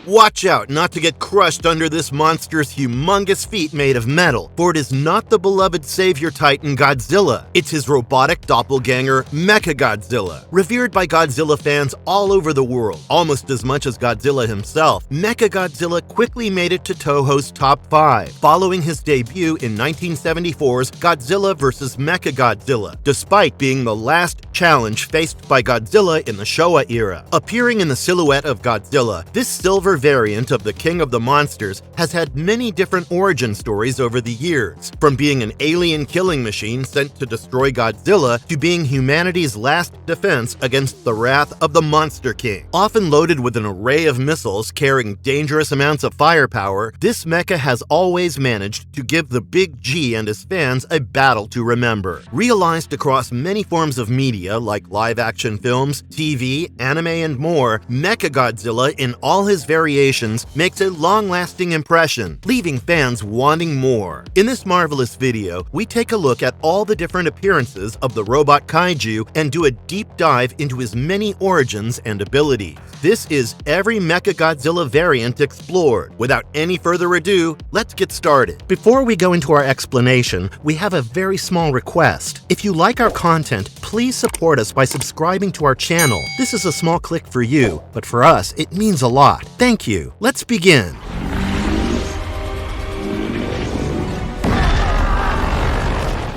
Watch out not to get crushed under this monster's humongous feet made of metal, for it is not the beloved savior titan Godzilla. It's his robotic doppelganger, Mechagodzilla. Revered by Godzilla fans all over the world, almost as much as Godzilla himself, Mechagodzilla quickly made it to Toho's top 5, following his debut in 1974's Godzilla vs. Mechagodzilla, despite being the last challenge faced by Godzilla in the Showa era. Appearing in the silhouette of Godzilla, this silver variant of the King of the Monsters has had many different origin stories over the years, from being an alien killing machine sent to destroy Godzilla to being humanity's last defense against the wrath of the Monster King. Often loaded with an array of missiles carrying dangerous amounts of firepower, this mecha has always managed to give the Big G and his fans a battle to remember. Realized across many forms of media like live-action films, TV, anime, and more, Mechagodzilla in all his variations makes a long-lasting impression, leaving fans wanting more. In this marvelous video, we take a look at all the different appearances of the robot kaiju and do a deep dive into his many origins and abilities. This is every Mechagodzilla variant explored. Without any further ado, let's get started. Before we go into our explanation, we have a very small request. If you like our content, please support us by subscribing to our channel. This is a small click for you, but for us, it means a lot. Thank you. Let's begin.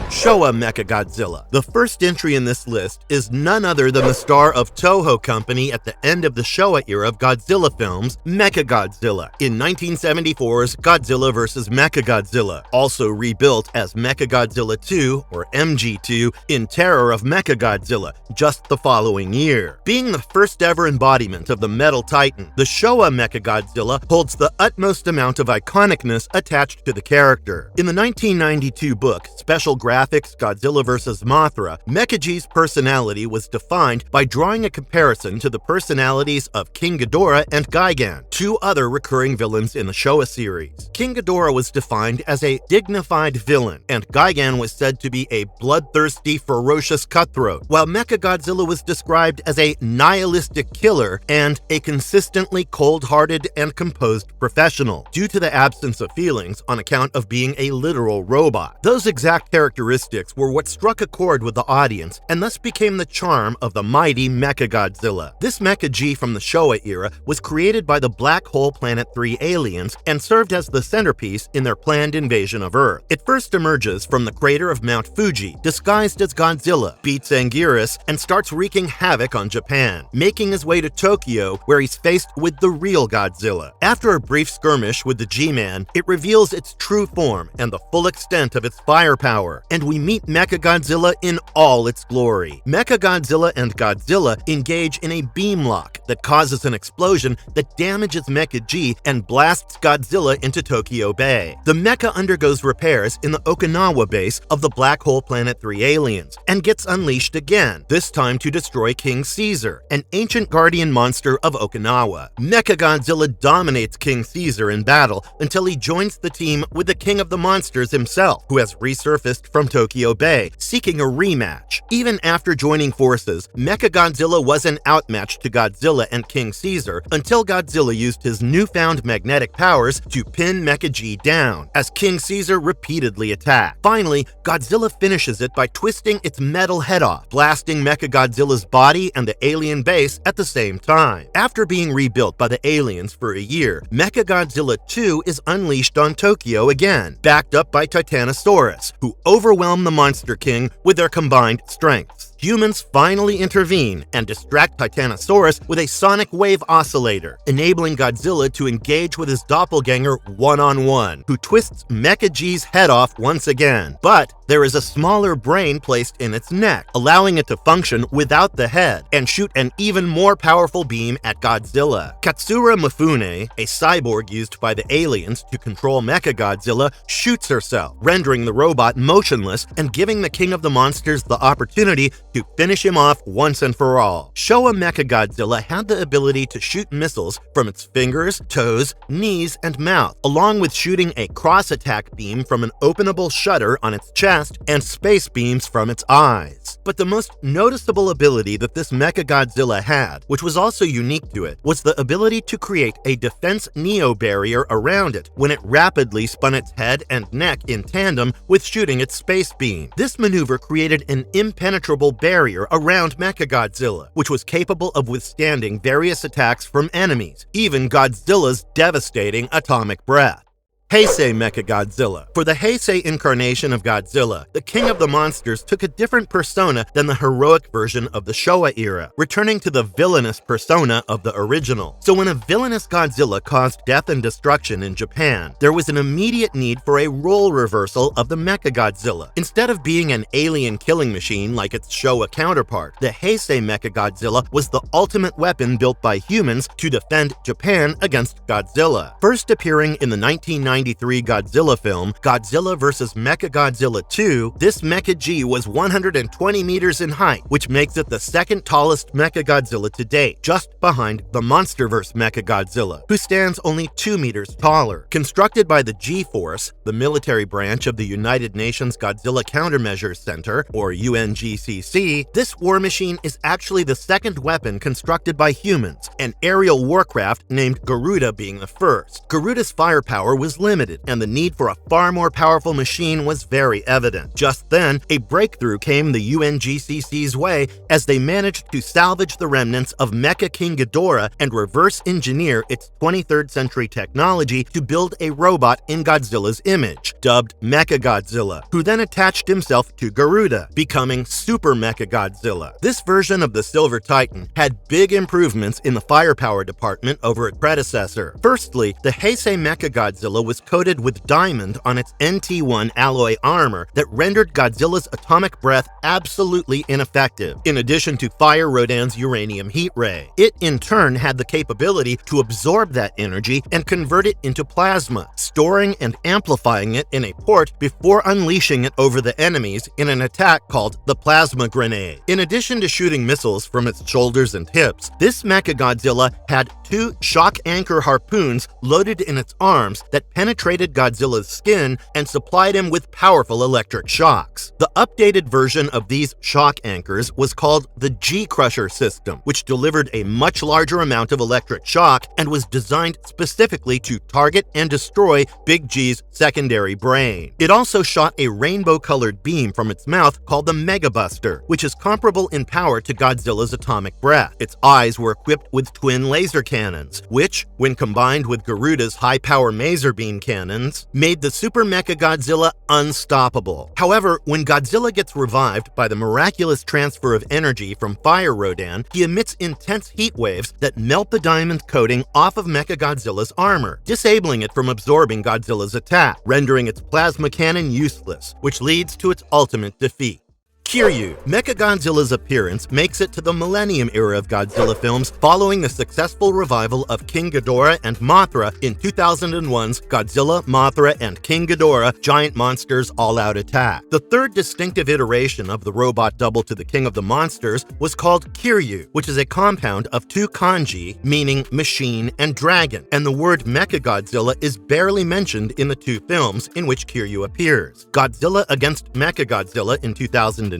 Showa Mechagodzilla. The first entry in this list is none other than the star of Toho Company at the end of the Showa era of Godzilla films, Mechagodzilla, in 1974's Godzilla vs. Mechagodzilla, also rebuilt as Mechagodzilla 2, or MG2, in Terror of Mechagodzilla, just the following year. Being the first ever embodiment of the Metal Titan, the Showa Mechagodzilla holds the utmost amount of iconicness attached to the character. In the 1992 book, Special Graphics Godzilla vs. Mothra, Mechagodzilla's personality was defined by drawing a comparison to the personalities of King Ghidorah and Gigan, two other recurring villains in the Showa series. King Ghidorah was defined as a dignified villain, and Gigan was said to be a bloodthirsty, ferocious cutthroat, while Mechagodzilla was described as a nihilistic killer and a consistently cold-hearted and composed professional, due to the absence of feelings on account of being a literal robot. Those exact characteristics were what struck a chord with the audience and thus became the charm of the mighty Mechagodzilla. This Mecha G from the Showa era was created by the Black Hole Planet 3 aliens and served as the centerpiece in their planned invasion of Earth. It first emerges from the crater of Mount Fuji, disguised as Godzilla, beats Anguirus, and starts wreaking havoc on Japan, making his way to Tokyo, where he's faced with the real Godzilla. After a brief skirmish with the G-Man, it reveals its true form and the full extent of its firepower, and we meet Mechagodzilla in all its glory. Mechagodzilla and Godzilla engage in a beam lock that causes an explosion that damages Mecha G and blasts Godzilla into Tokyo Bay. The mecha undergoes repairs in the Okinawa base of the Black Hole Planet 3 aliens and gets unleashed again, this time to destroy King Caesar, an ancient guardian monster of Okinawa. Mechagodzilla dominates King Caesar in battle until he joins the team with the King of the Monsters himself, who has resurfaced from Tokyo Bay, seeking a rematch. Even after joining forces, Mechagodzilla was an outmatch to Godzilla and King Caesar until Godzilla used his newfound magnetic powers to pin Mecha G down, as King Caesar repeatedly attacked. Finally, Godzilla finishes it by twisting its metal head off, blasting Mechagodzilla's body and the alien base at the same time. After being rebuilt by the aliens for a year, Mechagodzilla 2 is unleashed on Tokyo again, backed up by Titanosaurus, who overwhelm the Monster King with their combined strengths. Humans finally intervene and distract Titanosaurus with a sonic wave oscillator, enabling Godzilla to engage with his doppelganger one-on-one, who twists Mecha G's head off once again. But there is a smaller brain placed in its neck, allowing it to function without the head and shoot an even more powerful beam at Godzilla. Katsura Mifune, a cyborg used by the aliens to control Mechagodzilla, shoots herself, rendering the robot motionless and giving the King of the Monsters the opportunity to finish him off once and for all. Showa Mechagodzilla had the ability to shoot missiles from its fingers, toes, knees, and mouth, along with shooting a cross-attack beam from an openable shutter on its chest and space beams from its eyes. But the most noticeable ability that this Mechagodzilla had, which was also unique to it, was the ability to create a defense neo barrier around it when it rapidly spun its head and neck in tandem with shooting its space beam. This maneuver created an impenetrable barrier around Mechagodzilla, which was capable of withstanding various attacks from enemies, even Godzilla's devastating atomic breath. Heisei Mechagodzilla. For the Heisei incarnation of Godzilla, the king of the monsters took a different persona than the heroic version of the Showa era, returning to the villainous persona of the original. So when a villainous Godzilla caused death and destruction in Japan, there was an immediate need for a role reversal of the Mechagodzilla. Instead of being an alien killing machine like its Showa counterpart, the Heisei Mechagodzilla was the ultimate weapon built by humans to defend Japan against Godzilla. First appearing in the 1993 Godzilla film, Godzilla vs. Mechagodzilla 2, this Mecha-G was 120 meters in height, which makes it the second tallest Mechagodzilla to date, just behind the Monsterverse Mechagodzilla, who stands only 2 meters taller. Constructed by the G-Force, the military branch of the United Nations Godzilla Countermeasures Center, or UNGCC, this war machine is actually the second weapon constructed by humans, an aerial warcraft named Garuda being the first. Garuda's firepower was limited, and the need for a far more powerful machine was very evident. Just then, a breakthrough came the UNGCC's way as they managed to salvage the remnants of Mecha King Ghidorah and reverse engineer its 23rd century technology to build a robot in Godzilla's image, dubbed Mechagodzilla, who then attached himself to Garuda, becoming Super Mechagodzilla. This version of the Silver Titan had big improvements in the firepower department over its predecessor. Firstly, the Heisei Mechagodzilla was coated with diamond on its NT1 alloy armor that rendered Godzilla's atomic breath absolutely ineffective, in addition to Fire Rodan's uranium heat ray. It, in turn, had the capability to absorb that energy and convert it into plasma, storing and amplifying it in a port before unleashing it over the enemies in an attack called the Plasma Grenade. In addition to shooting missiles from its shoulders and hips, this Mechagodzilla had 2 shock anchor harpoons loaded in its arms that penetrated Godzilla's skin and supplied him with powerful electric shocks. The updated version of these shock anchors was called the G-Crusher system, which delivered a much larger amount of electric shock and was designed specifically to target and destroy Big G's secondary brain. It also shot a rainbow-colored beam from its mouth called the Mega Buster, which is comparable in power to Godzilla's atomic breath. Its eyes were equipped with twin laser cannons, which, when combined with Garuda's high-power maser beam cannons, made the Super Mechagodzilla unstoppable. However, when Godzilla gets revived by the miraculous transfer of energy from Fire Rodan, he emits intense heat waves that melt the diamond coating off of Mechagodzilla's armor, disabling it from absorbing Godzilla's attack, rendering its plasma cannon useless, which leads to its ultimate defeat. Kiryu. Mechagodzilla's appearance makes it to the Millennium era of Godzilla films following the successful revival of King Ghidorah and Mothra in 2001's Godzilla, Mothra, and King Ghidorah Giant Monsters All-Out Attack. The third distinctive iteration of the robot double to the King of the Monsters was called Kiryu, which is a compound of 2 kanji, meaning machine and dragon, and the word Mechagodzilla is barely mentioned in the 2 films in which Kiryu appears: Godzilla against Mechagodzilla in 2002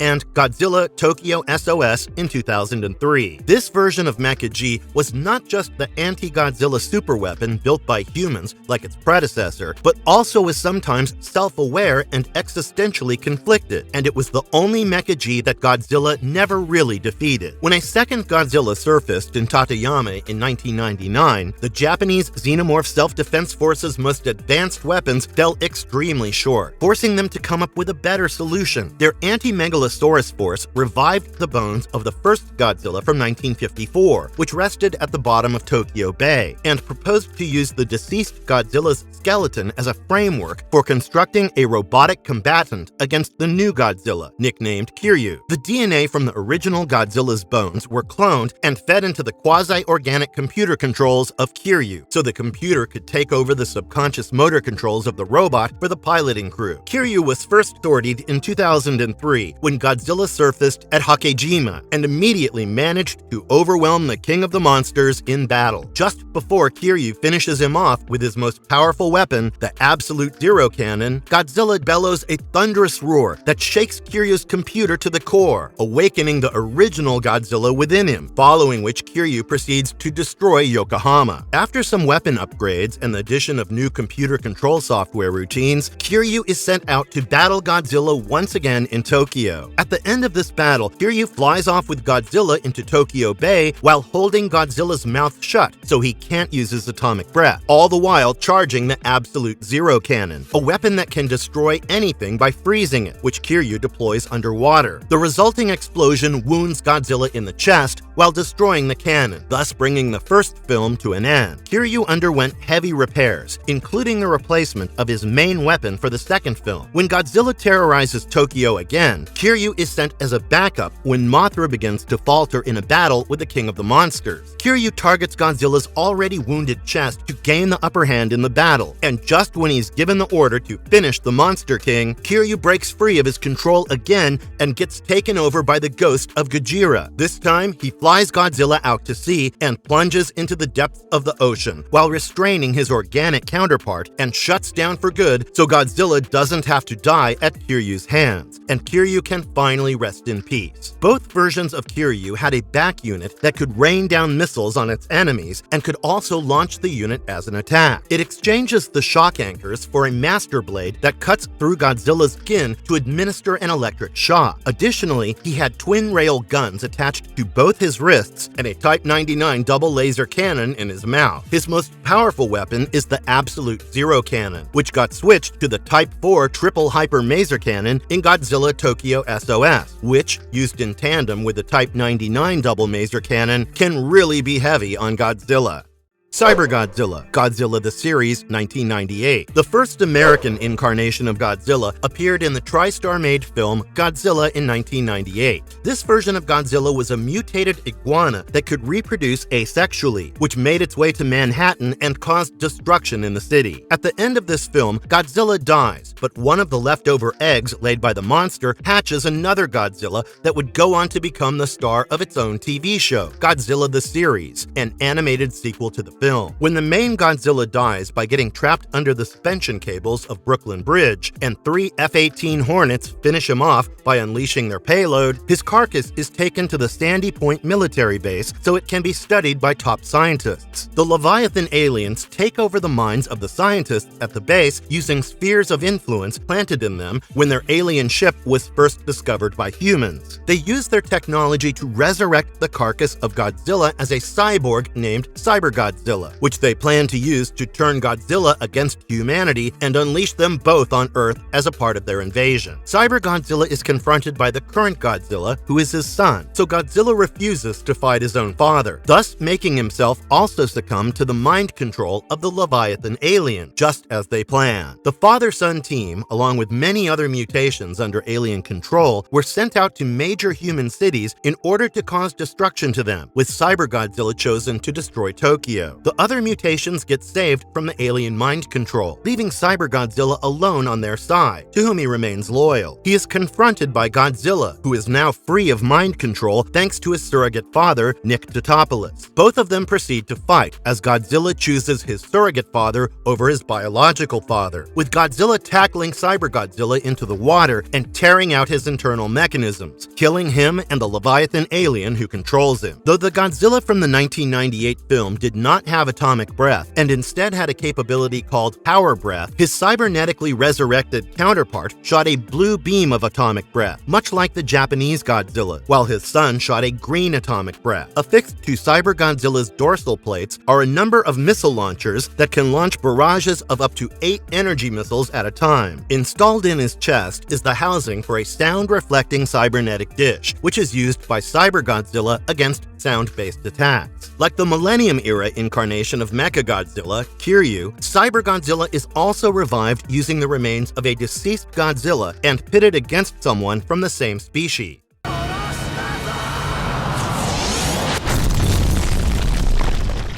and Godzilla Tokyo SOS in 2003. This version of Mecha-G was not just the anti-Godzilla superweapon built by humans like its predecessor, but also was sometimes self-aware and existentially conflicted, and it was the only Mecha-G that Godzilla never really defeated. When a second Godzilla surfaced in Tateyama in 1999, the Japanese Xenomorph Self-Defense Force's most advanced weapons fell extremely short, forcing them to come up with a better solution. Their anti-Megalosaurus force revived the bones of the first Godzilla from 1954, which rested at the bottom of Tokyo Bay, and proposed to use the deceased Godzilla's skeleton as a framework for constructing a robotic combatant against the new Godzilla, nicknamed Kiryu. The DNA from the original Godzilla's bones were cloned and fed into the quasi-organic computer controls of Kiryu, so the computer could take over the subconscious motor controls of the robot for the piloting crew. Kiryu was first sortied in 2003 2003 when Godzilla surfaced at Hakejima and immediately managed to overwhelm the king of the monsters in battle. Just before Kiryu finishes him off with his most powerful weapon, the Absolute Zero Cannon, Godzilla bellows a thunderous roar that shakes Kiryu's computer to the core, awakening the original Godzilla within him, following which Kiryu proceeds to destroy Yokohama. After some weapon upgrades and the addition of new computer control software routines, Kiryu is sent out to battle Godzilla once again in Tokyo. At the end of this battle, Kiryu flies off with Godzilla into Tokyo Bay while holding Godzilla's mouth shut so he can't use his atomic breath, all the while charging the Absolute Zero Cannon, a weapon that can destroy anything by freezing it, which Kiryu deploys underwater. The resulting explosion wounds Godzilla in the chest while destroying the cannon, thus bringing the first film to an end. Kiryu underwent heavy repairs, including the replacement of his main weapon for the second film. When Godzilla terrorizes Tokyo again, Kiryu is sent as a backup when Mothra begins to falter in a battle with the King of the Monsters. Kiryu targets Godzilla's already wounded chest to gain the upper hand in the battle, and just when he's given the order to finish the Monster King, Kiryu breaks free of his control again and gets taken over by the ghost of Gojira. This time, he flies Godzilla out to sea and plunges into the depths of the ocean while restraining his organic counterpart and shuts down for good so Godzilla doesn't have to die at Kiryu's hands, and Kiryu can finally rest in peace. Both versions of Kiryu had a back unit that could rain down missiles on its enemies and could also launch the unit as an attack. It exchanges the shock anchors for a master blade that cuts through Godzilla's skin to administer an electric shock. Additionally, he had twin rail guns attached to both his wrists and a Type 99 double laser cannon in his mouth. His most powerful weapon is the Absolute Zero Cannon, which got switched to the Type 4 triple hyper maser cannon in Godzilla Tokyo SOS, which, used in tandem with the Type 99 double maser cannon, can really be heavy on Godzilla. Cybergodzilla, Godzilla the Series, 1998. The first American incarnation of Godzilla appeared in the TriStar-made film Godzilla in 1998. This version of Godzilla was a mutated iguana that could reproduce asexually, which made its way to Manhattan and caused destruction in the city. At the end of this film, Godzilla dies, but one of the leftover eggs laid by the monster hatches another Godzilla that would go on to become the star of its own TV show, Godzilla the Series, an animated sequel to the film. When the main Godzilla dies by getting trapped under the suspension cables of Brooklyn Bridge, and 3 F-18 Hornets finish him off by unleashing their payload, his carcass is taken to the Sandy Point military base so it can be studied by top scientists. The Leviathan aliens take over the minds of the scientists at the base using spheres of influence planted in them when their alien ship was first discovered by humans. They use their technology to resurrect the carcass of Godzilla as a cyborg named Cybergodzilla, which they plan to use to turn Godzilla against humanity and unleash them both on Earth as a part of their invasion. Cybergodzilla is confronted by the current Godzilla, who is his son, so Godzilla refuses to fight his own father, thus making himself also succumb to the mind control of the Leviathan alien, just as they planned. The father-son team, along with many other mutations under alien control, were sent out to major human cities in order to cause destruction to them, with Cybergodzilla chosen to destroy Tokyo. The other mutations get saved from the alien mind control, leaving Cybergodzilla alone on their side, to whom he remains loyal. He is confronted by Godzilla, who is now free of mind control thanks to his surrogate father, Nick Totopoulos. Both of them proceed to fight, as Godzilla chooses his surrogate father over his biological father, with Godzilla tackling Cybergodzilla into the water and tearing out his internal mechanisms, killing him and the Leviathan alien who controls him. Though the Godzilla from the 1998 film did not have atomic breath and instead had a capability called power breath, his cybernetically resurrected counterpart shot a blue beam of atomic breath, much like the Japanese Godzilla, while his son shot a green atomic breath. Affixed to Cybergodzilla's dorsal plates are a number of missile launchers that can launch barrages of up to 8 energy missiles at a time. Installed in his chest is the housing for a sound-reflecting cybernetic dish, which is used by Cybergodzilla against sound-based attacks. Like the Millennium-era incarnation of Mechagodzilla, Kiryu, Cybergodzilla is also revived using the remains of a deceased Godzilla and pitted against someone from the same species.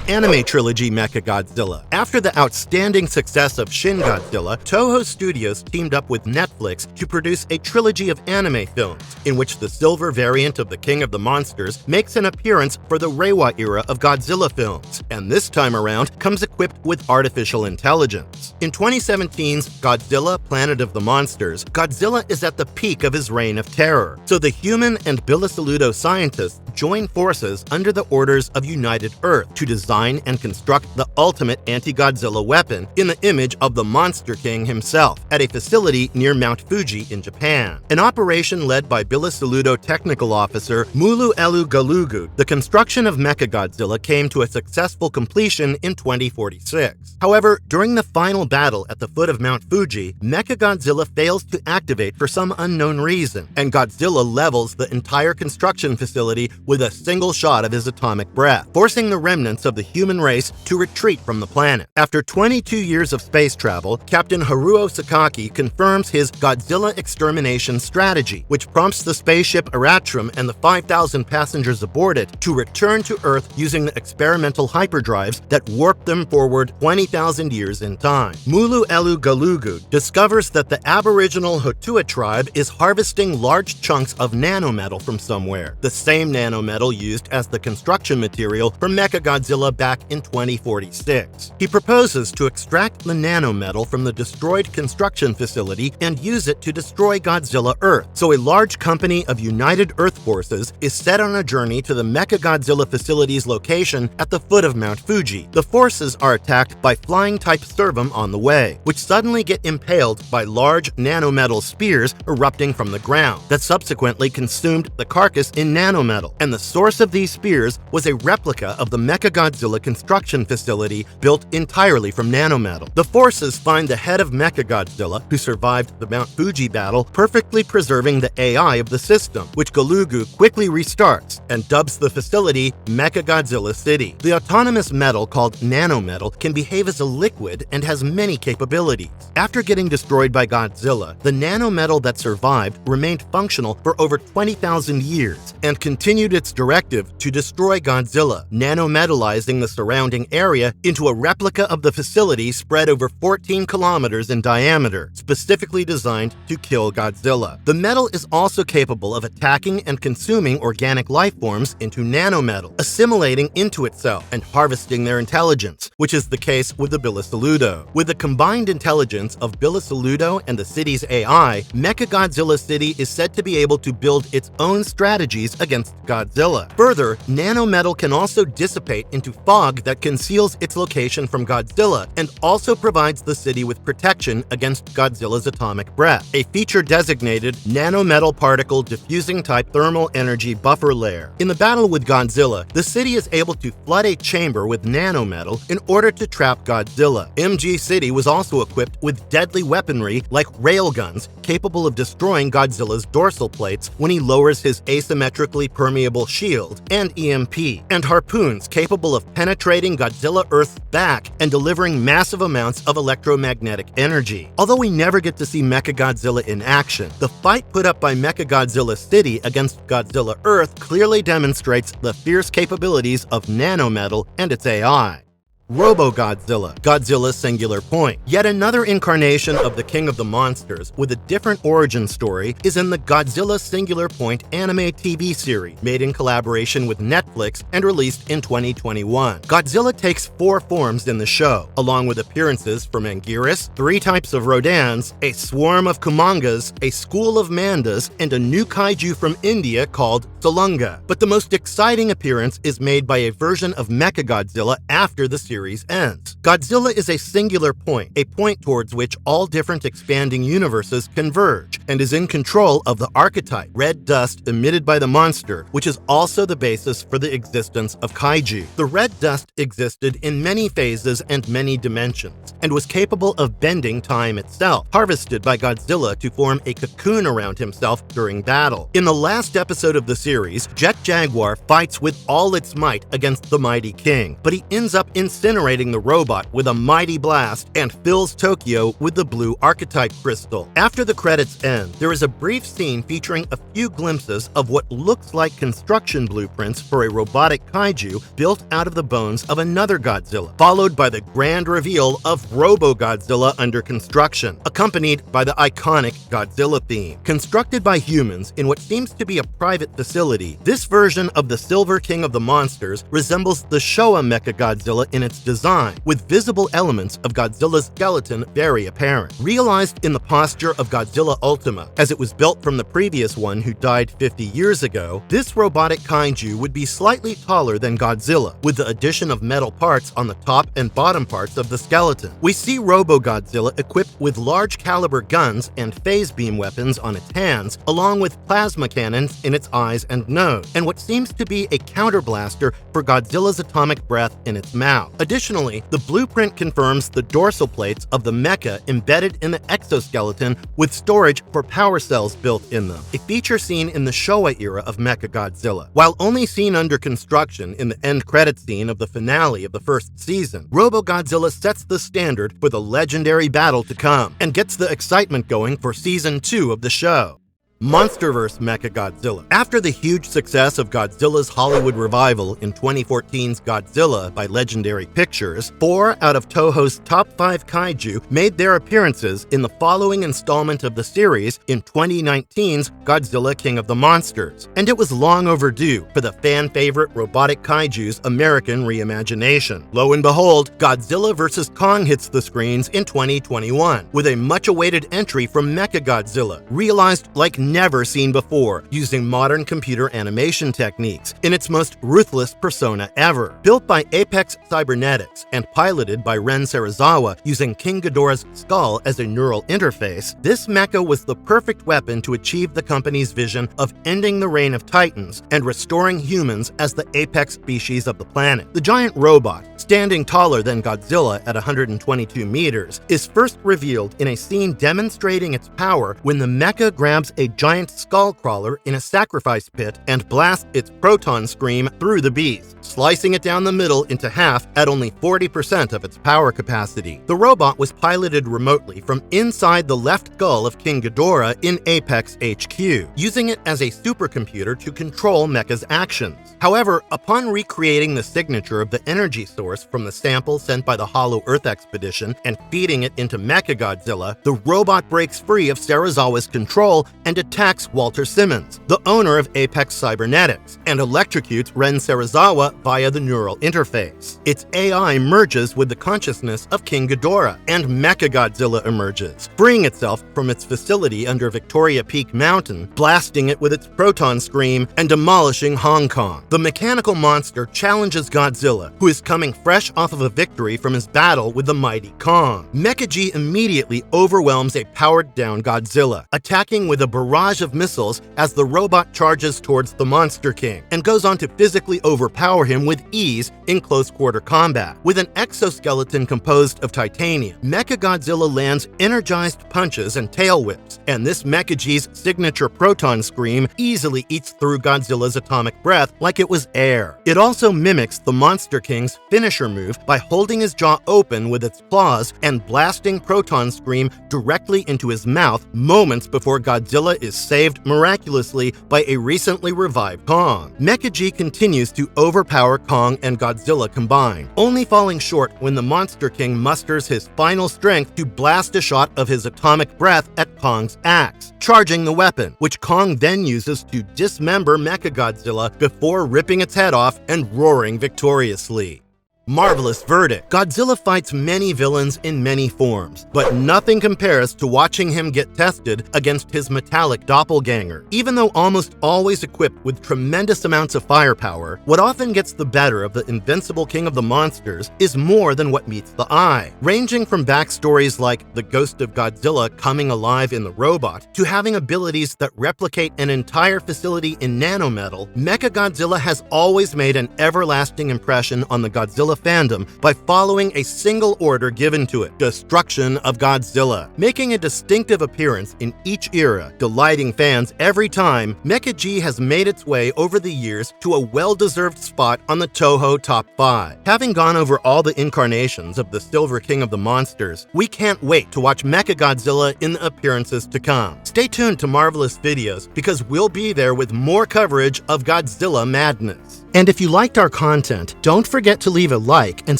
Anime trilogy Mechagodzilla. After the outstanding success of Shin Godzilla, Toho Studios teamed up with Netflix to produce a trilogy of anime films, in which the silver variant of the King of the Monsters makes an appearance for the Reiwa era of Godzilla films, and this time around comes equipped with artificial intelligence. In 2017's Godzilla Planet of the Monsters, Godzilla is at the peak of his reign of terror, so the human and Bilisaludo scientists join forces under the orders of United Earth to design and construct the ultimate anti-Godzilla weapon in the image of the Monster King himself at a facility near Mount Fuji in Japan. An operation led by Bilisaludo technical officer Mulu Elu Galugu, the construction of Mechagodzilla came to a successful completion in 2046. However, during the final battle at the foot of Mount Fuji, Mechagodzilla fails to activate for some unknown reason, and Godzilla levels the entire construction facility with a single shot of his atomic breath, forcing the remnants of the human race to retreat from the planet. After 22 years of space travel, Captain Haruo Sakaki confirms his Godzilla extermination strategy, which prompts the spaceship Aratrum and the 5,000 passengers aboard it to return to Earth using the experimental hyperdrives that warp them forward 20,000 years in time. Mulu Elu Galugu discovers that the aboriginal Hotua tribe is harvesting large chunks of nanometal from somewhere, the same nanometal used as the construction material for Mechagodzilla back in 2046. He proposes to extract the nanometal from the destroyed construction facility and use it to destroy Godzilla Earth, so a large company of United Earth forces is set on a journey to the Mechagodzilla facility's location at the foot of Mount Fuji. The forces are attacked by flying-type Servum on the way, which suddenly get impaled by large nanometal spears erupting from the ground that subsequently consumed the carcass in nanometal, and the source of these spears was a replica of the Mechagodzilla construction facility built entirely from nanometal. The forces find the head of Mechagodzilla, who survived the Mount Fuji battle, perfectly preserving the AI of the system, which Galugu quickly restarts and dubs the facility Mechagodzilla City. The autonomous metal called nanometal can behave as a liquid and has many capabilities. After getting destroyed by Godzilla, the nanometal that survived remained functional for over 20,000 years and continued its directive to destroy Godzilla, nanometalizing the surrounding area into a replica of the facility spread over 14 kilometers in diameter, specifically designed to kill Godzilla. The metal is also capable of attacking and consuming organic life forms into nanometal, assimilating into itself and harvesting their intelligence, which is the case with the Bilisaludo. With the combined intelligence of Bilisaludo and the city's AI, Mechagodzilla City is said to be able to build its own strategies against Godzilla. Further, nanometal can also dissipate into fog that conceals its location from Godzilla and also provides the city with protection against Godzilla's atomic breath, a feature designated nanometal particle diffusing type thermal energy buffer layer. In the battle with Godzilla, the city is able to flood a chamber with nanometal in order to trap Godzilla. MG City was also equipped with deadly weaponry like railguns capable of destroying Godzilla's dorsal plates when he lowers his asymmetrically permeable shield and EMP, and harpoons capable of penetrating Godzilla Earth's back and delivering massive amounts of electromagnetic energy. Although we never get to see Mechagodzilla in action, the fight put up by Mechagodzilla City against Godzilla Earth clearly demonstrates the fierce capabilities of nanometal and its AI. Robo-Godzilla, Godzilla's Singular Point. Yet another incarnation of the King of the Monsters with a different origin story is in the Godzilla Singular Point anime TV series, made in collaboration with Netflix and released in 2021. Godzilla takes 4 forms in the show, along with appearances from Anguirus, 3 types of Rodans, a swarm of Kumangas, a school of Mandas, and a new kaiju from India called Salunga. But the most exciting appearance is made by a version of Mechagodzilla after the series ends. Godzilla is a singular point, a point towards which all different expanding universes converge, and is in control of the archetype, red dust emitted by the monster, which is also the basis for the existence of kaiju. The red dust existed in many phases and many dimensions, and was capable of bending time itself, harvested by Godzilla to form a cocoon around himself during battle. In the last episode of the series, series, Jet Jaguar fights with all its might against the mighty king, but he ends up incinerating the robot with a mighty blast and fills Tokyo with the blue archetype crystal. After the credits end, there is a brief scene featuring a few glimpses of what looks like construction blueprints for a robotic kaiju built out of the bones of another Godzilla, followed by the grand reveal of Robo-Godzilla under construction, accompanied by the iconic Godzilla theme. Constructed by humans in what seems to be a private facility, this version of the Silver King of the Monsters resembles the Showa Mechagodzilla in its design, with visible elements of Godzilla's skeleton very apparent. Realized in the posture of Godzilla Ultima, as it was built from the previous one who died 50 years ago, this robotic kaiju would be slightly taller than Godzilla, with the addition of metal parts on the top and bottom parts of the skeleton. We see Robo-Godzilla equipped with large caliber guns and phase beam weapons on its hands, along with plasma cannons in its eyes and nose, and what seems to be a counterblaster for Godzilla's atomic breath in its mouth. Additionally, the blueprint confirms the dorsal plates of the mecha embedded in the exoskeleton with storage for power cells built in them, a feature seen in the Showa era of Mechagodzilla. While only seen under construction in the end credit scene of the finale of the first season, Robo-Godzilla sets the standard for the legendary battle to come and gets the excitement going for Season 2 of the show. Monsterverse Mechagodzilla. After the huge success of Godzilla's Hollywood revival in 2014's Godzilla by Legendary Pictures, 4 out of Toho's top 5 kaiju made their appearances in the following installment of the series in 2019's Godzilla King of the Monsters, and it was long overdue for the fan-favorite robotic kaiju's American reimagination. Lo and behold, Godzilla vs. Kong hits the screens in 2021, with a much-awaited entry from Mechagodzilla, realized like never seen before, using modern computer animation techniques in its most ruthless persona ever. Built by Apex Cybernetics and piloted by Ren Serizawa using King Ghidorah's skull as a neural interface, this mecha was the perfect weapon to achieve the company's vision of ending the reign of Titans and restoring humans as the apex species of the planet. The giant robot, standing taller than Godzilla at 122 meters, is first revealed in a scene demonstrating its power when the mecha grabs a giant skull crawler in a sacrifice pit and blasts its proton scream through the beast, slicing it down the middle into half at only 40% of its power capacity. The robot was piloted remotely from inside the left skull of King Ghidorah in Apex HQ, using it as a supercomputer to control Mecha's actions. However, upon recreating the signature of the energy source from the sample sent by the Hollow Earth expedition and feeding it into Mechagodzilla, the robot breaks free of Serizawa's control and attacks Walter Simmons, the owner of Apex Cybernetics, and electrocutes Ren Serizawa via the neural interface. Its AI merges with the consciousness of King Ghidorah, and Mechagodzilla emerges, freeing itself from its facility under Victoria Peak Mountain, blasting it with its proton scream and demolishing Hong Kong. The mechanical monster challenges Godzilla, who is coming fresh off of a victory from his battle with the mighty Kong. Mecha-G immediately overwhelms a powered-down Godzilla, attacking with a barrage of missiles as the robot charges towards the Monster King, and goes on to physically overpower him with ease in close-quarter combat. With an exoskeleton composed of titanium, Mechagodzilla lands energized punches and tail whips, and this Mecha-G's signature proton scream easily eats through Godzilla's atomic breath like it was air. It also mimics the Monster King's finisher move by holding his jaw open with its claws and blasting proton scream directly into his mouth moments before Godzilla is saved miraculously by a recently revived Kong. Mecha-G continues to overpower Kong and Godzilla combined, only falling short when the Monster King musters his final strength to blast a shot of his atomic breath at Kong's axe, charging the weapon, which Kong then uses to dismember Mechagodzilla before ripping its head off and roaring victoriously. Marvelous verdict. Godzilla fights many villains in many forms, but nothing compares to watching him get tested against his metallic doppelganger. Even though almost always equipped with tremendous amounts of firepower, what often gets the better of the invincible King of the Monsters is more than what meets the eye. Ranging from backstories like the ghost of Godzilla coming alive in the robot, to having abilities that replicate an entire facility in nanometal, Mechagodzilla has always made an everlasting impression on the Godzilla Godzilla fandom by following a single order given to it: destruction of Godzilla. Making a distinctive appearance in each era, delighting fans every time, Mecha G has made its way over the years to a well-deserved spot on the Toho Top 5. Having gone over all the incarnations of the Silver King of the Monsters, we can't wait to watch Mechagodzilla in the appearances to come. Stay tuned to Marvelous Videos because we'll be there with more coverage of Godzilla madness. And if you liked our content, don't forget to leave a like and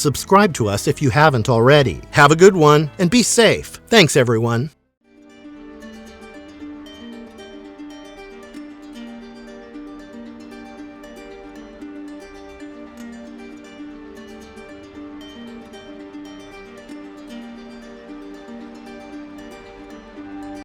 subscribe to us if you haven't already. Have a good one and be safe. Thanks, everyone.